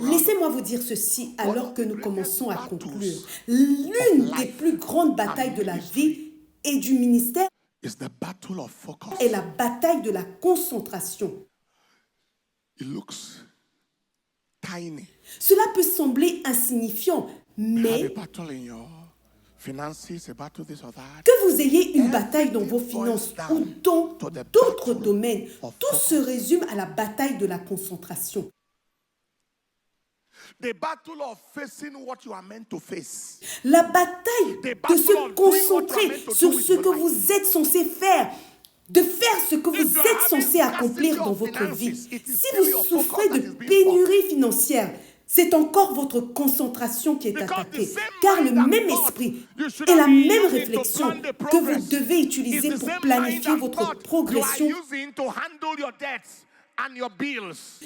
Laissez-moi vous dire ceci alors que nous commençons à conclure. L'une des plus grandes batailles de la vie et du ministère est la bataille de la concentration. Cela peut sembler insignifiant, mais que vous ayez une bataille dans vos finances ou dans d'autres domaines, tout se résume à la bataille de la concentration. La bataille de se concentrer sur ce que vous êtes censé faire, de faire ce que vous êtes censé accomplir dans votre vie. Si vous souffrez de pénurie financière, c'est encore votre concentration qui est attaquée, car le même esprit et la même réflexion que vous devez utiliser pour planifier votre progression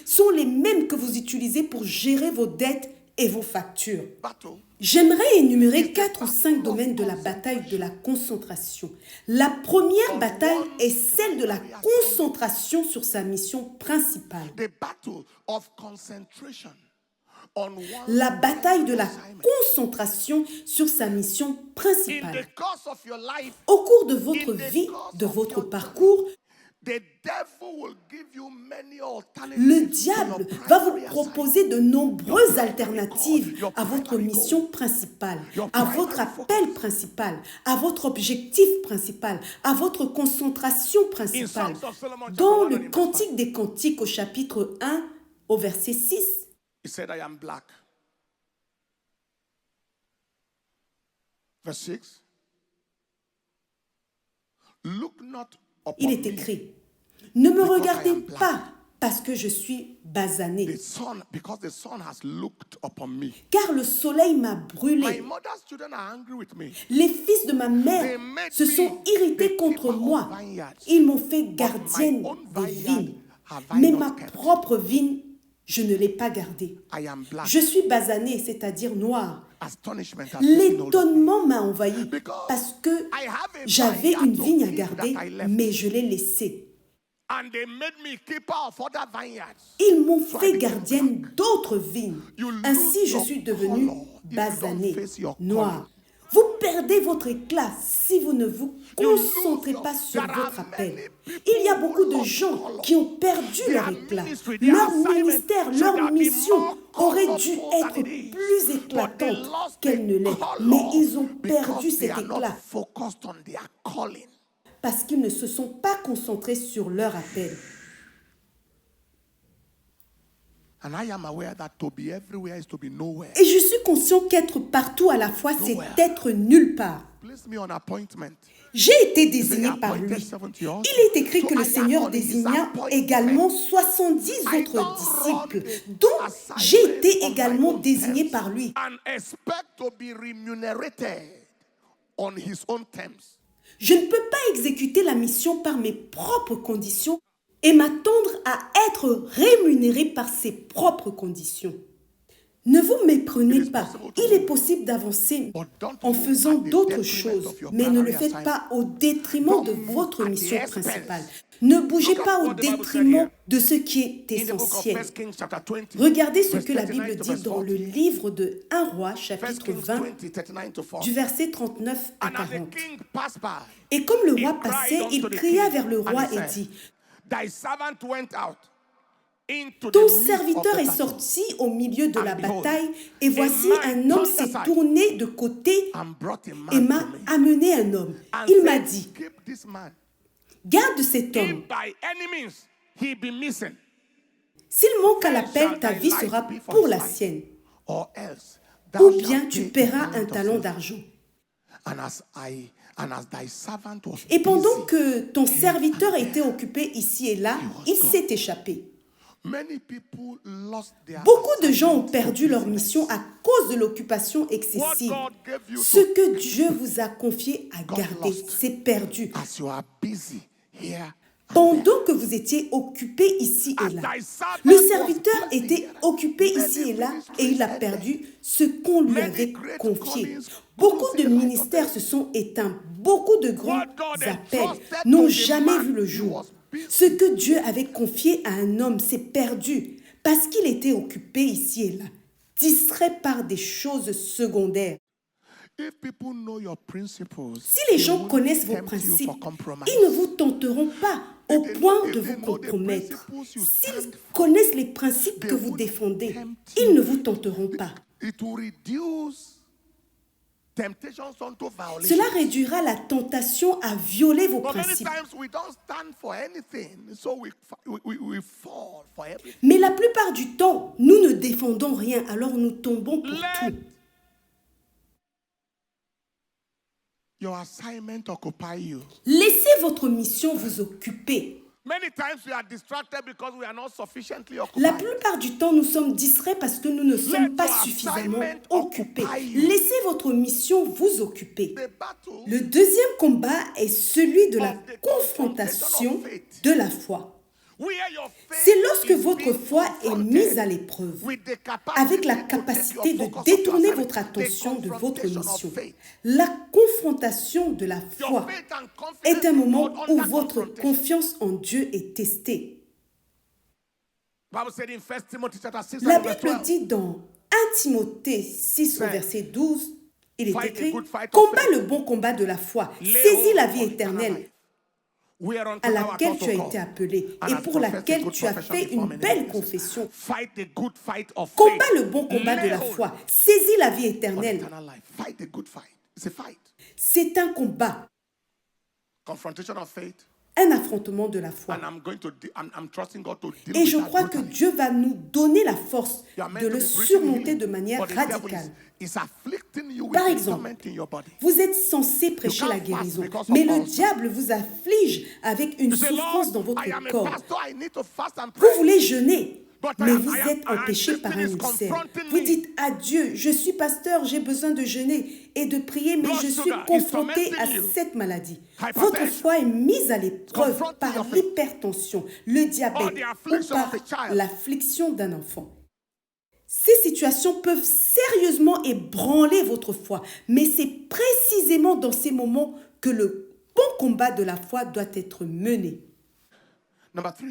sont les mêmes que vous utilisez pour gérer vos dettes et vos factures. J'aimerais énumérer 4 ou 5 domaines de la bataille de la concentration. La première bataille est celle de la concentration sur sa mission principale. La bataille de la concentration sur sa mission principale. Au cours de votre vie, de votre parcours, le diable va vous proposer de nombreuses alternatives à votre mission principale, à votre appel principal, à votre objectif principal, à votre concentration principale. Dans le Cantique des Cantiques au chapitre 1, au verset 6, he said, I am black. Verse 6. Look not upon il est écrit, ne me regardez pas parce que je suis basané, because the sun has looked upon me. Car le soleil m'a brûlé. My mother's children are angry with me. Les fils de ma mère se sont irrités contre moi. Ils m'ont fait gardienne des vignes. Mais ma propre vigne, je ne l'ai pas gardée. Je suis basané, c'est-à-dire noir. L'étonnement m'a envahi parce que j'avais une vigne à garder, mais je l'ai laissée. Ils m'ont fait gardienne d'autres vignes. Ainsi, je suis devenu basané, noir. Vous perdez votre éclat si vous ne vous concentrez pas sur votre appel. Il y a beaucoup de gens qui ont perdu leur éclat. Leur ministère, leur mission aurait dû être plus éclatante qu'elle ne l'est. Mais ils ont perdu cet éclat parce qu'ils ne se sont pas concentrés sur leur appel. Et je suis conscient qu'être partout à la fois, c'est être nulle part. J'ai été désigné par lui. Il est écrit que le Seigneur désigna également 70 autres disciples, dont j'ai été également désigné par lui. Je ne peux pas exécuter la mission par mes propres conditions et m'attendre à être rémunéré par ses propres conditions. Ne vous méprenez pas. Il est possible d'avancer en faisant d'autres choses, mais ne le faites pas au détriment de votre mission principale. Ne bougez pas au détriment de ce qui est essentiel. Regardez ce que la Bible dit dans le livre de 1 Roi, chapitre 20, du verset 39 à 40. Et comme le roi passait, il cria vers le roi et dit, ton serviteur est sorti au milieu de la bataille et voici un homme s'est tourné de côté et m'a amené un homme. Il m'a dit, garde cet homme. S'il manque à l'appel, ta vie sera pour la sienne. Ou bien tu paieras un talent d'argent. Et pendant que ton serviteur était occupé ici et là, il s'est échappé. Beaucoup de gens ont perdu leur mission à cause de l'occupation excessive. Ce que Dieu vous a confié à garder, c'est perdu. Pendant que vous étiez occupé ici et là, le serviteur était occupé ici et là et il a perdu ce qu'on lui avait confié. Beaucoup de ministères se sont éteints. Beaucoup de grands appels n'ont jamais vu le jour. Ce que Dieu avait confié à un homme s'est perdu parce qu'il était occupé ici et là, distrait par des choses secondaires. If people know your principles, Si les they gens won't connaissent vos tempt you principes, for compromise. ils ne vous tenteront pas au If they point know- de if they vous know the compromettre. principles you S'ils stand for, connaissent les principes they que vous won't défendez, tempt ils you. ne vous tenteront pas. It will reduce temptations unto violation. Cela réduira la tentation à violer vos But many principes. times we don't stand for anything, so we fall for everything. Mais la plupart du temps, nous ne défendons rien, alors nous tombons pour Let tout. your assignment occupy you. Laissez votre mission vous occuper. Many times we are distracted because we are not sufficiently La occupied. plupart du temps, nous sommes distraits parce que nous ne sommes pas your suffisamment assignment occupés. occupy you. Laissez votre mission vous occuper. The battle Le deuxième combat est celui de la of the confrontation confrontation of faith. de la foi. where your faith C'est lorsque is votre being foi est confronted mise à l'épreuve, with the capacity avec la to take capacité your de focus off détourner your votre assignment. attention The de votre confrontation of mission. faith. La confrontation de la foi Your faith and confidence est un in moment God où under votre confrontation. confiance en Dieu est testée. Bible said in 1 Timothy chapter 6 La and verse Bible 12, dit dans 1 Timothée 6 au verset 12, il est Fight a écrit good fight of « Combat faith. le bon combat de la foi, lay saisis hold la of vie eternal éternelle life, whereunto à thou laquelle art tu as also été called, appelé and et hast pour professed a laquelle good tu as profession fait before une many belle witnesses. confession. Fight the good fight of Combat faith. le bon combat de Lay la hold foi, saisis la vie on éternelle. eternal life. Fight the good fight. It's a fight. C'est un combat, Confrontation of faith. un affrontement de la foi. And I'm trusting God to deal Et with je that crois que brutally. Dieu va nous donner la force You are meant de to le be preaching surmonter healing, de manière but the devil radicale. is afflicting you with Par exemple, torment in your body. vous êtes censé prêcher can't la fast guérison, because of mais le ulcer. diable vous afflige avec une You say, souffrance dans Lord, I votre am a corps. pastor, I need to fast and Vous pray. voulez jeûner, But mais I vous am- êtes empêché this par thing un is ulcère. confronting Vous me. dites à Dieu, je suis pasteur, j'ai besoin de jeûner et de prier, mais Blood je suis sugar is confronté à tormenting you. cette maladie. Hypertension. Votre foi est mise à l'épreuve Confronting par your faith. l'hypertension, le diabète Or the ou affliction par of a child. l'affliction d'un enfant. Ces situations peuvent sérieusement ébranler votre foi, mais c'est précisément dans ces moments que le bon combat de la foi doit être mené. Number 3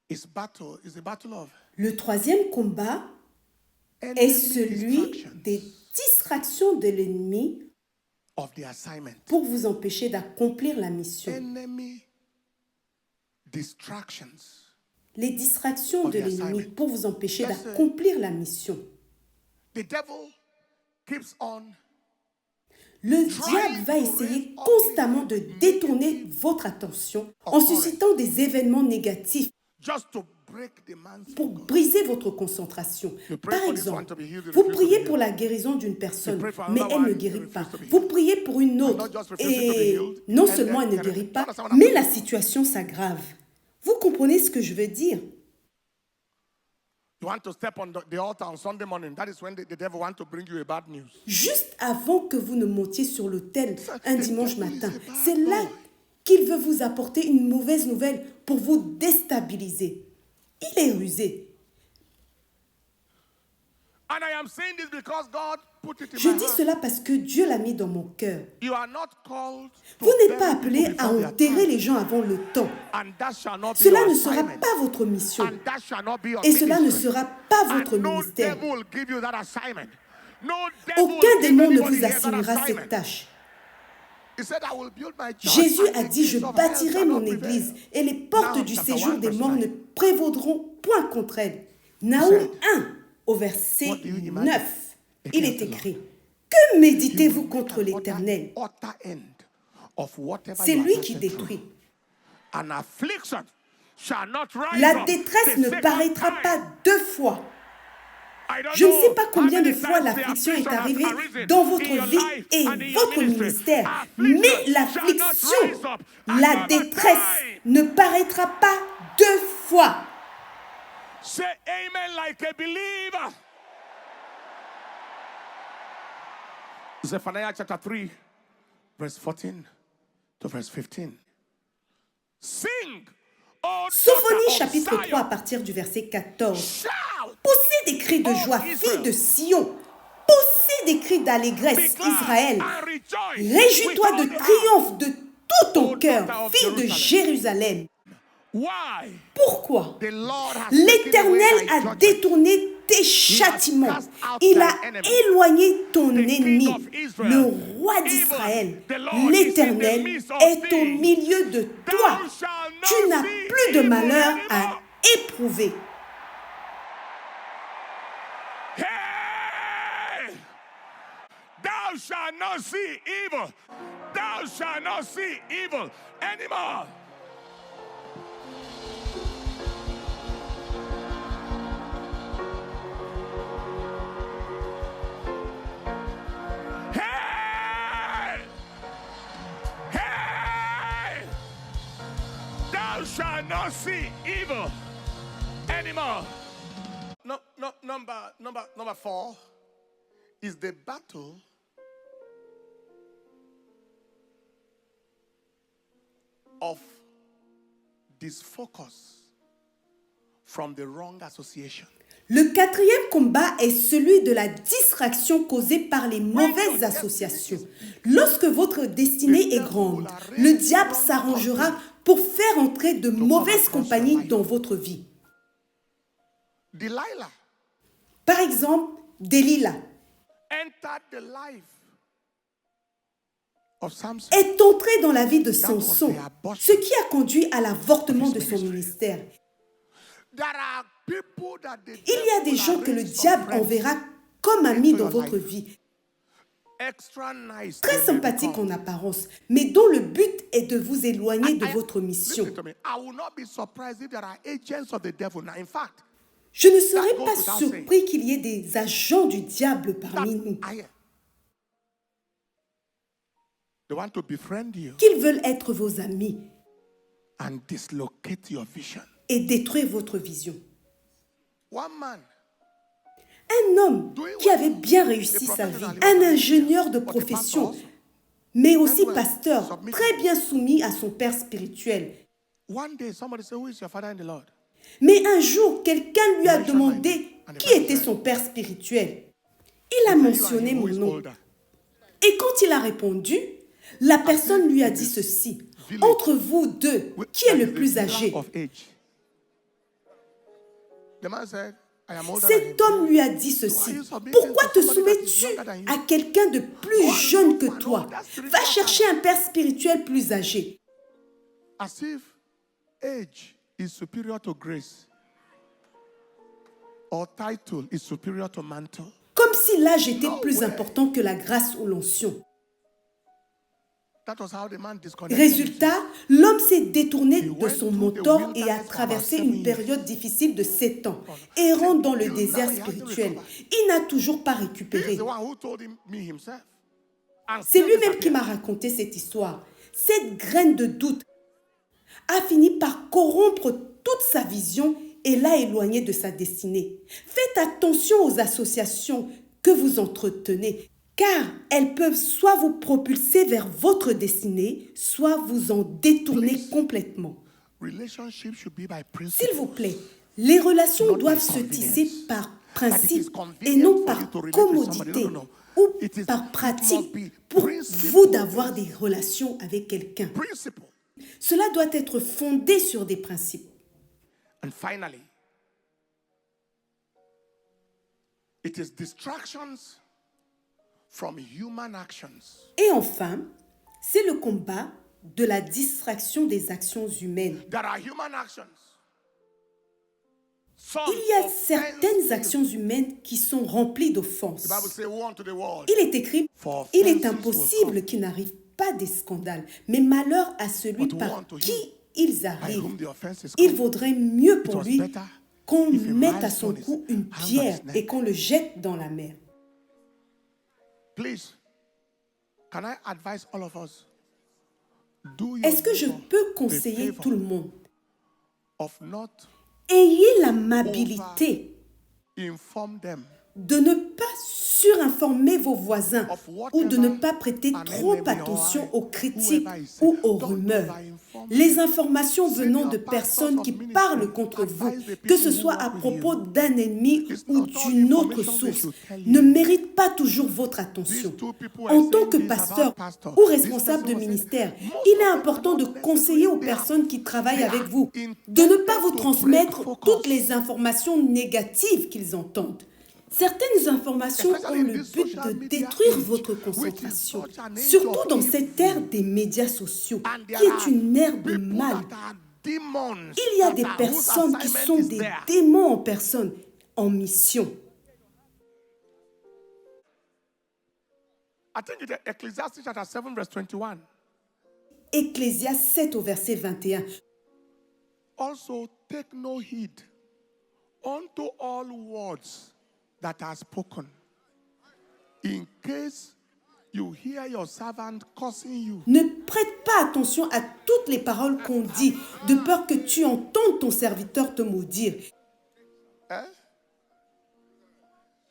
is the battle of Le troisième combat est enemy celui distractions des distractions de l'ennemi of the assignment. pour vous empêcher d'accomplir la mission. Enemy distractions. Les distractions Of de the l'ennemi assignment. pour vous empêcher Yes, sir. d'accomplir la mission. The devil keeps on Le diable va essayer constamment de détourner votre attention en suscitant des événements négatifs just to break the man's pour focus. briser votre concentration. You pray Par for this one exemple, to be healed, you vous refuse to priez be pour healed. la guérison d'une personne, You pray for mais another elle ne one, guérit you pas. refuse to be Vous healed. priez pour une not autre just refusing to be et healed, non and seulement elle ne then- guérit pas, You understand what I'm mais saying? la situation s'aggrave. Vous comprenez ce que je veux dire? You want to step on the altar on Sunday morning. That is when the devil wants to bring you a bad news. Juste avant que vous ne montiez sur l'autel un the dimanche devil is matin, a bad c'est là boy. qu'il veut vous apporter une mauvaise nouvelle pour vous déstabiliser. Il est rusé. And I am saying this because God put it in Je my dis heart. cela parce que Dieu l'a mis dans mon cœur. You are not called to Vous n'êtes bury pas people appelé à before their enterrer time. les gens avant le temps. And that shall not be Cela your ne sera assignment. pas votre mission. And that shall not be your Et cela ne ministry. sera pas votre And no ministère. devil will give you that assignment. No devil will Aucun give démon ne anybody vous here that assignera cette assignment. tâche. He said, I will build my church, Jésus and a the dit, gates je of hell bâtirai shall not mon prevail. église et les portes Nahum du chapter séjour 1, des verse morts 9. ne prévaudront point contre elle. Naoum 1 au verset What do you imagine 9, il est against the Lord? écrit, que He méditez-vous will contre make an l'Éternel? utter end of whatever C'est you are lui qui passing détruit. through. An affliction shall not rise La up détresse the ne second paraîtra time. pas deux fois. I don't Je ne know sais pas how combien de many fois times the l'affliction est affliction has arrivée arisen dans in votre your vie life et and in your votre ministry. ministère. Affliction Mais shall not l'affliction, rise up la another détresse time. ne paraîtra pas deux fois. Say amen like a believer. Zephaniah chapter 3, verse 14 to verse 15. Sing, O Sophonie daughter of chapitre 3 à Zion. partir du verset 14. Shout, Poussez des cris de Oh, joie, Israel. filles de Sion. Poussez des cris d'allégresse, be glad Israël. and rejoice Réjouis-toi with de all the heart. triomphe de tout ton O cœur, daughter of fille de Jerusalem. Jérusalem. Why? Pourquoi? The Lord has L'Éternel taken away thy a judgment. détourné tes châtiments. cast out Il thy a enemy, éloigné ton the King ennemi, of Israel. le roi Even d'Israël. the Lord is in the L'Éternel midst of est au thee. milieu de toi. Thou shalt not Tu n'as see plus de evil malheur anymore. à éprouver. Hey! Thou shalt not see evil. Thou shalt not see evil anymore. Hey! Hey! Thou shalt not see evil anymore. Number 4 is the battle of disfocus from the wrong association. Le quatrième combat est celui de la distraction causée par les mauvaises associations. Lorsque votre destinée est grande, le diable s'arrangera pour faire entrer de mauvaises compagnies dans votre vie. Delilah Par exemple, Delilah entered the life of Samson. est entrée dans la vie de Samson, ce qui a conduit à l'avortement de son ministère. There are people that the Il y a des gens que le diable enverra comme amis dans votre vie, extra nice, très sympathiques en apparence, mais dont le but est de vous éloigner de votre mission. Listen to me. I will not be surprised if there are agents of the devil. Now, in fact, Je ne serais pas surpris qu'il y ait des agents du diable parmi nous, they want to befriend you qu'ils veulent être vos amis and dislocate your vision. et détruire votre vision. One man, Un homme qui avait bien réussi sa vie, un ingénieur de profession, mais aussi pasteur, très bien soumis à son père spirituel. one day somebody said, "Who is your father in the Lord?" Mais un jour, quelqu'un lui a demandé qui était son père spirituel. Il a mentionné mon nom. Et quand il a répondu, la personne lui a dit ceci. Entre vous deux, qui est le plus âgé? The man said, "I am older than him." Cet homme lui a dit ceci. Pourquoi te soumets-tu à quelqu'un de plus jeune que toi? Va chercher un père spirituel plus âgé. As if age is superior to grace or title is superior to mantle. Comme si l'âge était plus important que la grâce ou l'onction. That was how the man disconnected. Résultat, l'homme s'est détourné de son mentor et a traversé une période difficile de 7 ans, errant dans le désert spirituel. Il n'a toujours pas récupéré. He's the one who told me himself. And C'est still lui-même qui disappeared. m'a raconté cette histoire. Cette graine de doute a fini par corrompre toute sa vision et l'a éloigné de sa destinée. Faites attention aux associations que vous entretenez, car elles peuvent soit vous propulser vers votre destinée, soit vous en détourner complètement. Relationship should be by S'il principle. vous plaît, les relations Not doivent by se tisser convenience. par That it is principe convenient et non for par you to relate with commodité somebody. No. ou It is- par it pratique must be pour principle. vous d'avoir des relations avec quelqu'un. Principle. Cela doit être fondé sur des principes. And finally, it is distractions from human actions. Et enfin, c'est le combat de la distraction des actions humaines. There are human actions. Some Il y a offensive. certaines actions humaines qui sont remplies d'offenses. The Bible says, "Woe unto the world." Il est écrit, For il est offenses will impossible come. qu'il n'arrive pas des scandales, mais malheur à celui But woe par unto him qui ils by arrivent. whom the offense is Il come. vaudrait mieux pour was lui better qu'on if a mette à son millstone is cou une hung on pierre his neck. et qu'on le jette dans la mer. Please, can I advise all of us? Do your Est-ce que je neighbor peux the conseiller favor tout le monde? of not Ayez l'amabilité inform them de ne pas surinformer vos voisins of ou de ne whatever pas prêter an trop enemy or attention aux critiques whoever is ou aux don't rumeurs. over-inform Les you. informations venant de Senior personnes pastors qui of ministry parlent contre vous, advise the que ce people who soit à work with propos you. d'un ennemi It's ou not all d'une autre information they source, should tell ne you. méritent pas toujours votre attention. These two people are En tant saying que this pasteur about pastor. ou This responsable de person was saying, ministère, most il of est them important are de not conseiller aux necessarily- they are- personnes qui travaillent they avec are vous, de ne pas vous intended to transmettre break focus. toutes les informations négatives qu'ils entendent. Certaines informations ont Especially in le this but social de media détruire age, votre which is concentration, such an age surtout of dans evil. cette ère des médias sociaux, And there qui est are une ère de people mal. that are demons Il y a that des are- whose personnes qui assignment sont is des there. démons en personne, en mission. I think it's Ecclesiastes chapter 7 verse 21. Ecclésias 7 au verset 21. Also take no heed unto all words that are spoken, in case you hear your servant cursing you. Ne prête pas attention à toutes les paroles qu'on dit, de peur que tu entendes ton serviteur te maudire.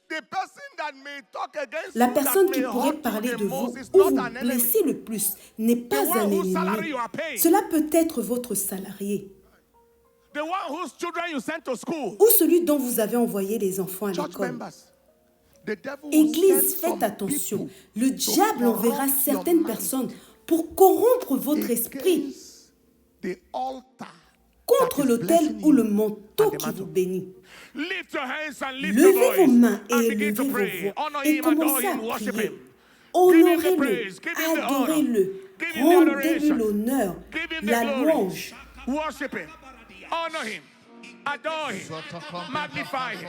The person that may talk against La you, personne that qui may pourrait hurt parler you de the vous most, is ou not vous an enemy. blesser le plus n'est pas one un whose salary ennemi. you are paying. Cela peut être votre salarié The one whose children you sent to school. ou celui dont vous avez envoyé les enfants à Church l'école. members. The devil will Église, send some faites attention. people Le to diable enverra corrupt your certaines mind personnes pour corrompre votre esprit against the altar contre that is l'autel blessing ou you le manteau and the qui mantle. vous bénit. Lift your hands and lift Levez your vos voice mains et and begin to élevez vos pray. voix Honor et him, adore commencez à him, worship prier. him. Give him the Honorez-le, praise, give him the honor, adorez-le, give him the rendez-lui adoration, l'honneur, give him the la glory. louange. Worship him, honor him, adore him, magnify him.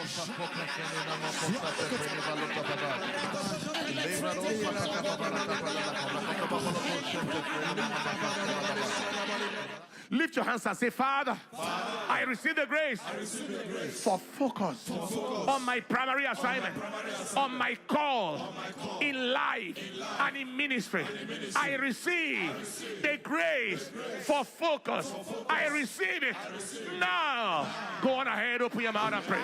Lift your hands and say, Father, I receive the grace, for focus on my primary assignment, on my call in life and in ministry. I receive the grace for focus. I receive it now. Go on ahead, open your mouth and pray.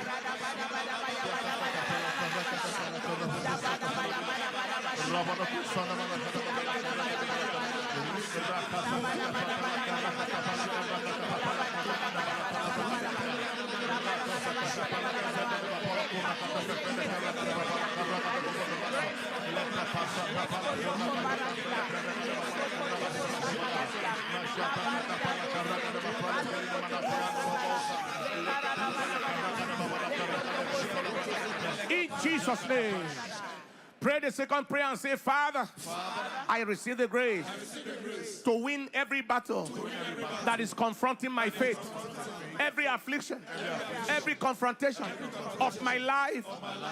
In Jesus' name. Pray the second prayer and say, Father, I receive the grace to win every battle that is confronting my faith, every affliction, every confrontation of my life,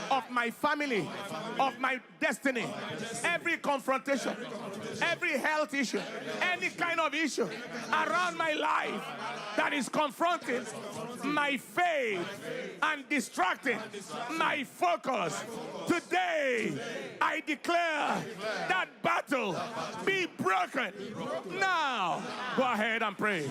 of my family, of my destiny, every confrontation, every health issue, any kind of issue around my life that is confronting my faith and distracting my focus. Today, I declare that battle be broken. Now, go ahead and pray.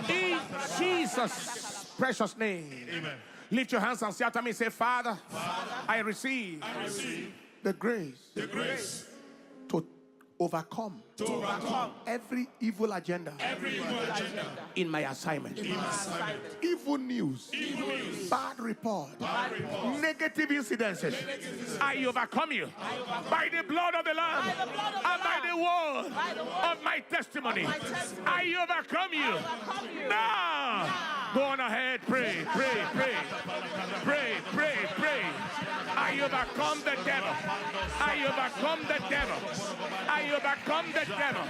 In Jesus' precious name. Amen. Lift your hands and say after me, say, Father, I receive the grace to overcome every evil agenda in my assignment. Evil news, bad report, negative incidences. I overcome you by the blood of the Lamb and by the word of my testimony. I overcome you. Now, go on ahead, pray. I overcome the devil. I overcome the devil. I overcome the devil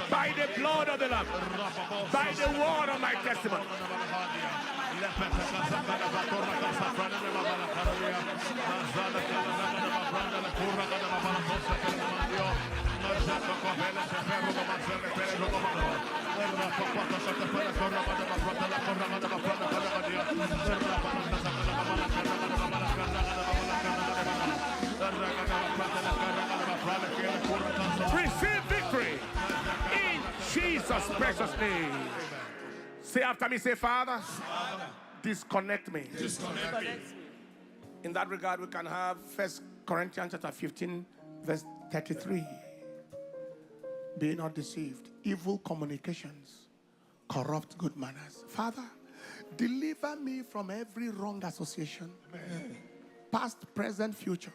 by the blood of the Lamb, by the word of my testimony. Receive victory in Jesus' precious name. Say after me, say, Father, disconnect me. In that regard, we can have 1 Corinthians chapter 15, verse 33. Be not deceived. Evil communications corrupt good manners. Father, deliver me from every wrong association, past, present, future.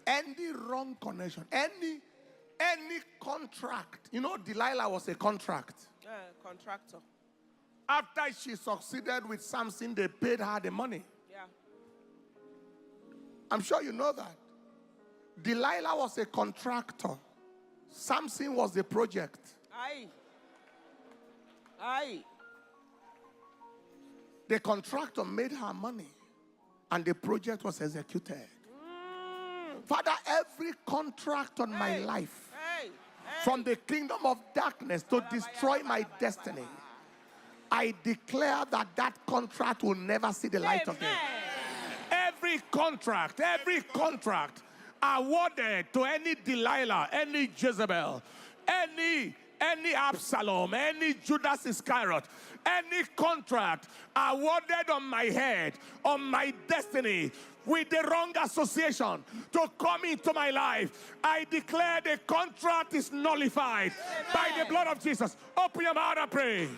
Any wrong connection, any contract. You know, Delilah was a contract. Contractor. After she succeeded with Samson, they paid her the money. Yeah. I'm sure you know that. Delilah was a contractor. Samson was the project. Aye. The contractor made her money, and the project was executed. Father, every contract on my life, from the kingdom of darkness to destroy my destiny, I declare that contract will never see the light of day. Every contract awarded to any Delilah, any Jezebel, any Absalom, any Judas Iscariot, any contract awarded on my head, on my destiny, with the wrong association to come into my life, I declare the contract is nullified by the blood of Jesus. Open your mouth and pray.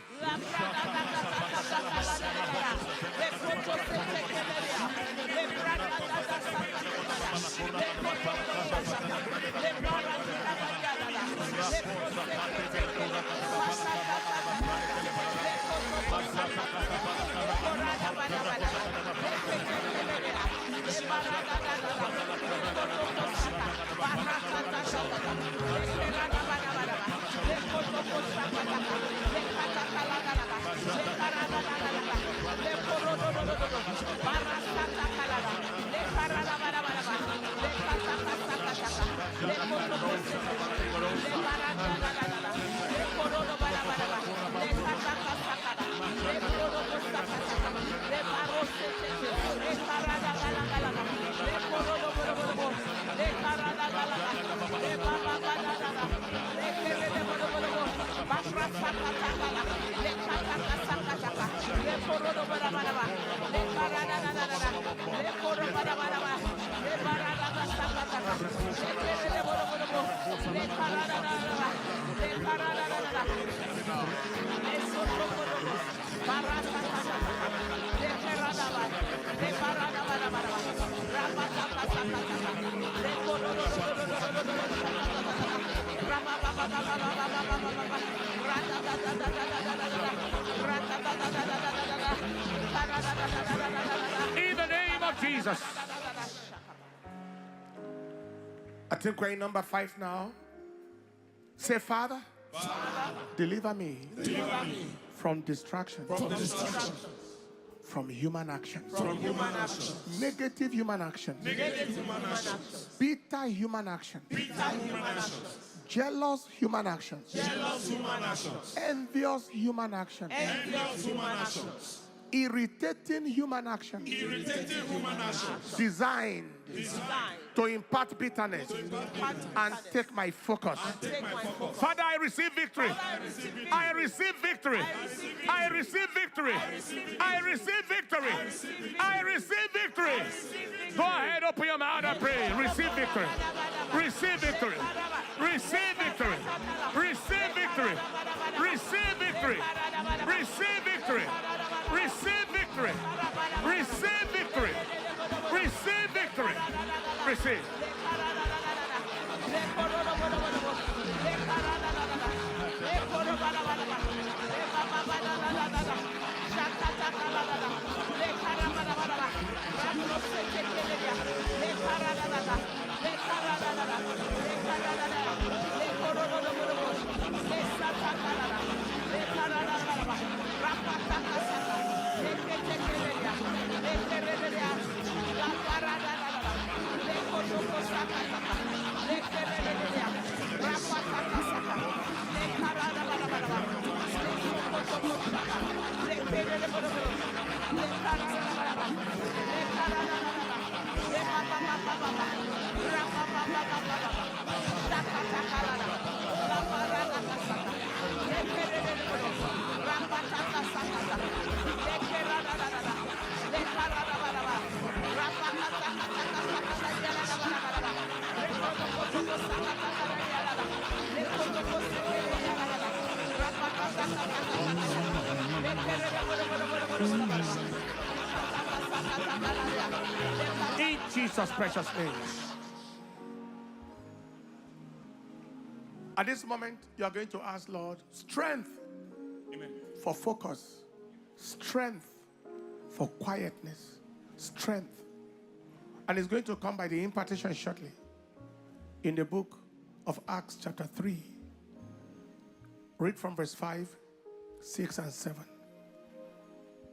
In the name of Jesus. I think we're in number 5 now. Say, Father, deliver me from distractions. From human action. Negative human action. Bitter human action. Jealous human action. Envious human action. Irritating human action. Designed to impart bitterness and take my focus. Father, I receive victory. I receive victory. I receive victory. I receive victory. I receive victory. Go ahead, open your mouth and pray. Receive victory. Receive victory. Receive victory. Receive victory. Receive victory. Receive victory. Receive victory. Receive victory. Receive victory. Receive. In Jesus' precious name. At this moment, you are going to ask, Lord, strength for focus, strength for quietness, strength. And it's going to come by the impartation shortly. In the book of Acts chapter 3, read from verse 5, 6, and 7.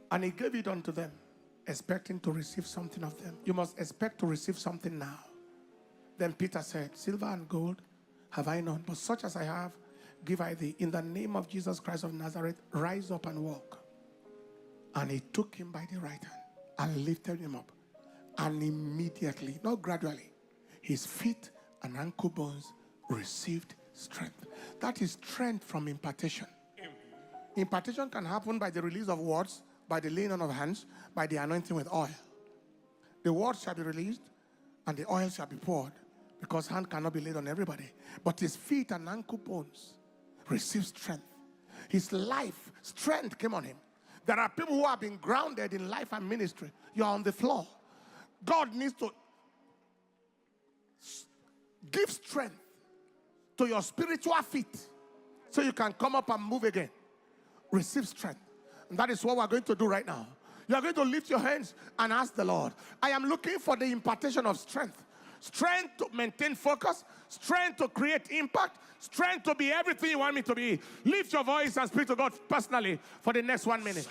And he gave it unto them, expecting to receive something of them. You must expect to receive something now. Then Peter said, silver and gold have I none, but such as I have, give I thee. In the name of Jesus Christ of Nazareth, rise up and walk. And he took him by the right hand and lifted him up. And immediately, not gradually, his feet and ankle bones received strength. That is strength from impartation. Impartation can happen by the release of words, by the laying on of hands, by the anointing with oil. The words shall be released and the oil shall be poured, because hand cannot be laid on everybody. But his feet and ankle bones receive strength. His life, strength came on him. There are people who have been grounded in life and ministry. You are on the floor. God needs to give strength to your spiritual feet so you can come up and move again. Receive strength. And that is what we're going to do right now. You are going to lift your hands and ask the Lord, I am looking for the impartation of strength. Strength to maintain focus, strength to create impact, strength to be everything you want me to be. Lift your voice and speak to God personally for the next 1 minute.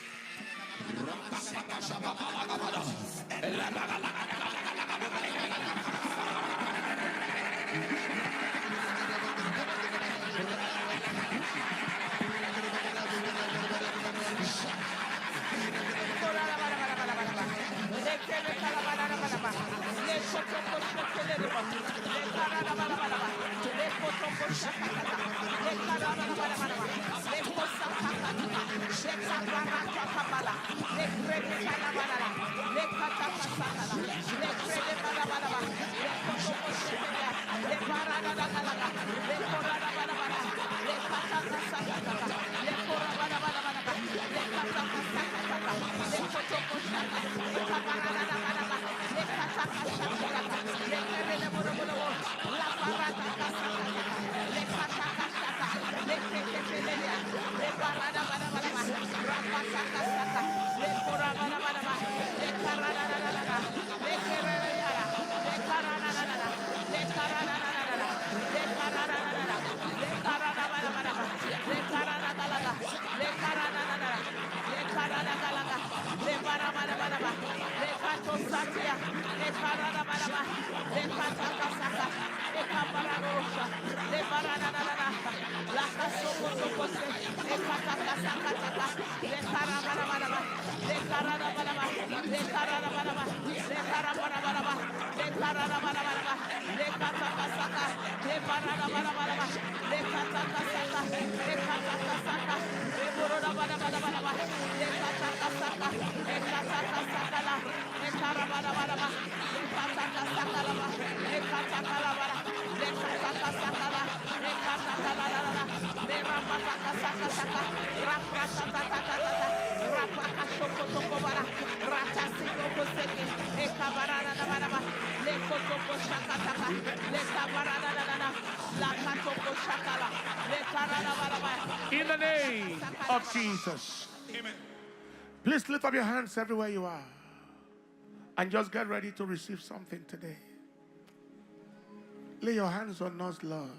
In the name of Jesus. Amen. Please lift up your hands everywhere you are. And just get ready to receive something today. Lay your hands on us, Lord.